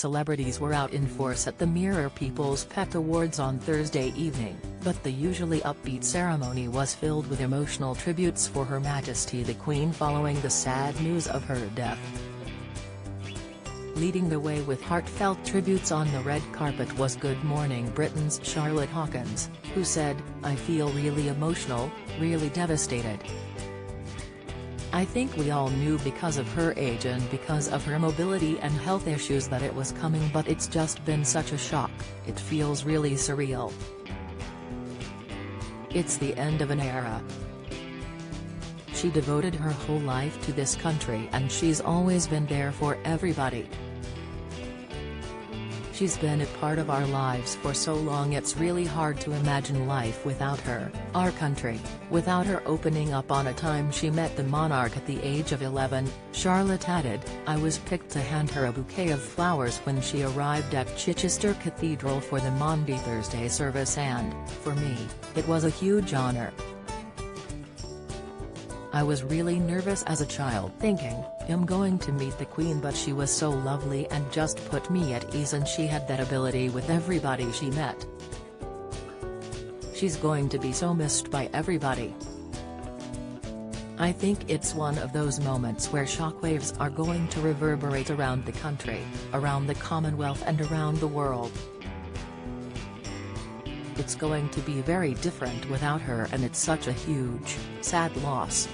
celebrities were out in force at the Mirror People's Pet Awards on Thursday evening, but the usually upbeat ceremony was filled with emotional tributes for Her Majesty the Queen following the sad news of her death. Leading the way with heartfelt tributes on the red carpet was Good Morning Britain's Charlotte Hawkins, who said, "I feel really emotional, really devastated. I think we all knew because of her age and because of her mobility and health issues that it was coming, but it's just been such a shock, it feels really surreal. It's the end of an era. She devoted her whole life to this country and she's always been there for everybody. She's been a part of our lives for so long, it's really hard to imagine life without her, our country, without her." Opening up on a time she met the monarch at the age of 11, Charlotte added, "I was picked to hand her a bouquet of flowers when she arrived at Chichester Cathedral for the Maundy Thursday service and, for me, it was a huge honor. I was really nervous as a child thinking, I'm going to meet the Queen, but she was so lovely and just put me at ease, and she had that ability with everybody she met. She's going to be so missed by everybody. I think it's one of those moments where shockwaves are going to reverberate around the country, around the Commonwealth and around the world. It's going to be very different without her, and it's such a huge, sad loss.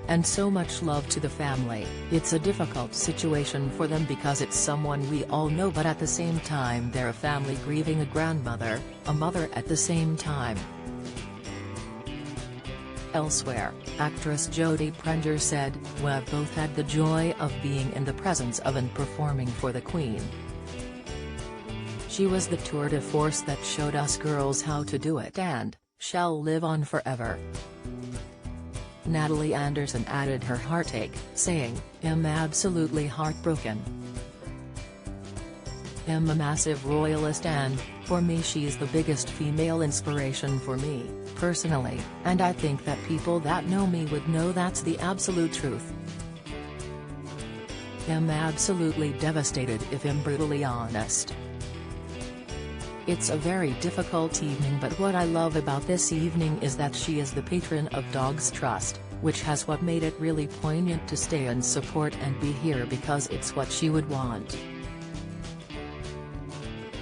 And so much love to the family. It's a difficult situation for them because it's someone we all know, but at the same time they're a family grieving a grandmother, a mother at the same time." Elsewhere, actress Jodie Prenger said, "We've both had the joy of being in the presence of and performing for the Queen. She was the tour de force that showed us girls how to do it and shall live on forever." Natalie Anderson added her heartache, saying, "I'm absolutely heartbroken. I'm a massive royalist and, for me, she's the biggest female inspiration for me, personally, and I think that people that know me would know that's the absolute truth. I'm absolutely devastated if I'm brutally honest. It's a very difficult evening, but what I love about this evening is that she is the patron of Dogs Trust, which has what made it really poignant to stay and support and be here because it's what she would want.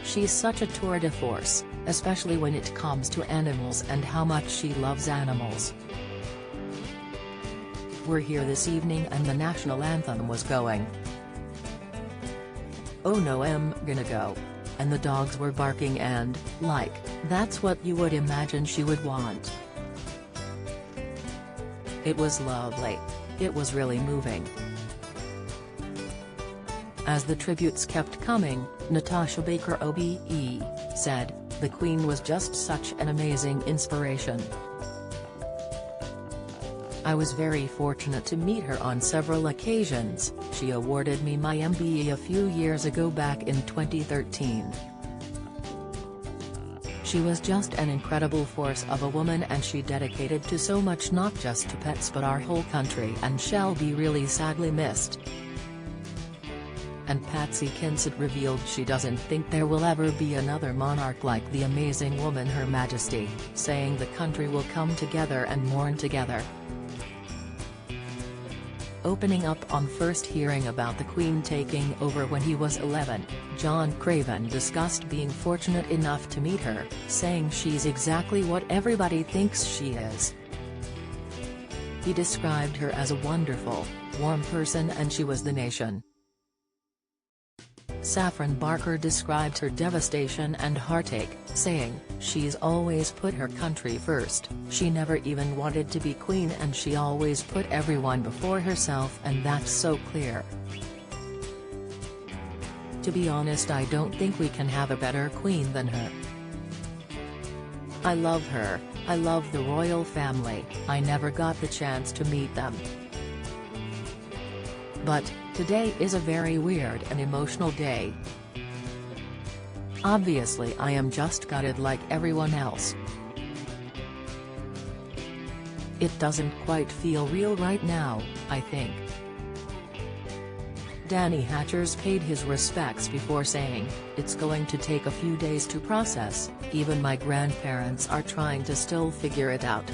She's such a tour de force, especially when it comes to animals and how much she loves animals. We're here this evening and the national anthem was going. Oh no, I'm gonna go. And the dogs were barking and, like, that's what you would imagine she would want. It was lovely. It was really moving." As the tributes kept coming, Natasha Baker OBE said, "The Queen was just such an amazing inspiration. I was very fortunate to meet her on several occasions. She awarded me my MBE a few years ago back in 2013. She was just an incredible force of a woman, and she dedicated to so much, not just to pets but our whole country, and shall be really sadly missed." And Patsy Kinsett revealed she doesn't think there will ever be another monarch like the amazing woman Her Majesty, saying the country will come together and mourn together. Opening up on first hearing about the Queen taking over when he was 11, John Craven discussed being fortunate enough to meet her, saying she's exactly what everybody thinks she is. He described her as a wonderful, warm person, and she was the nation. Saffron Barker described her devastation and heartache, saying, "She's always put her country first, she never even wanted to be Queen, and she always put everyone before herself, and that's so clear. To be honest, I don't think we can have a better Queen than her. I love her, I love the royal family, I never got the chance to meet them. But, today is a very weird and emotional day. Obviously I am just gutted like everyone else. It doesn't quite feel real right now, I think. Danny Hatchers paid his respects before saying, "It's going to take a few days to process, even my grandparents are trying to still figure it out."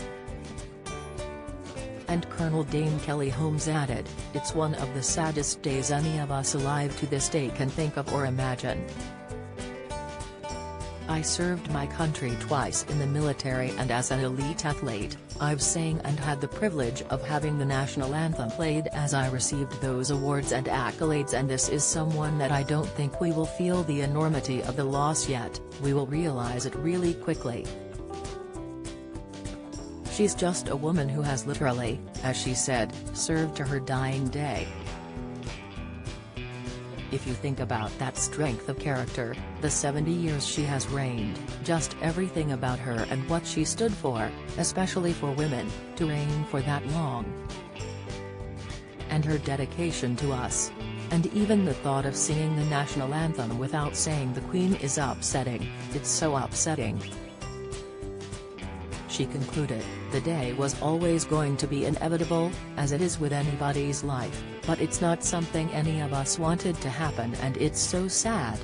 And Colonel Dame Kelly Holmes added, "It's one of the saddest days any of us alive to this day can think of or imagine. I served my country twice in the military, and as an elite athlete, I've sang and had the privilege of having the national anthem played as I received those awards and accolades, and this is someone that I don't think we will feel the enormity of the loss yet. We will realize it really quickly. She's just a woman who has literally, as she said, served to her dying day." If you think about that strength of character, the 70 years she has reigned, just everything about her and what she stood for, especially for women, to reign for that long. And her dedication to us. And even the thought of singing the national anthem without saying the Queen is upsetting, it's so upsetting. She concluded, "The day was always going to be inevitable, as it is with anybody's life, but it's not something any of us wanted to happen, and it's so sad."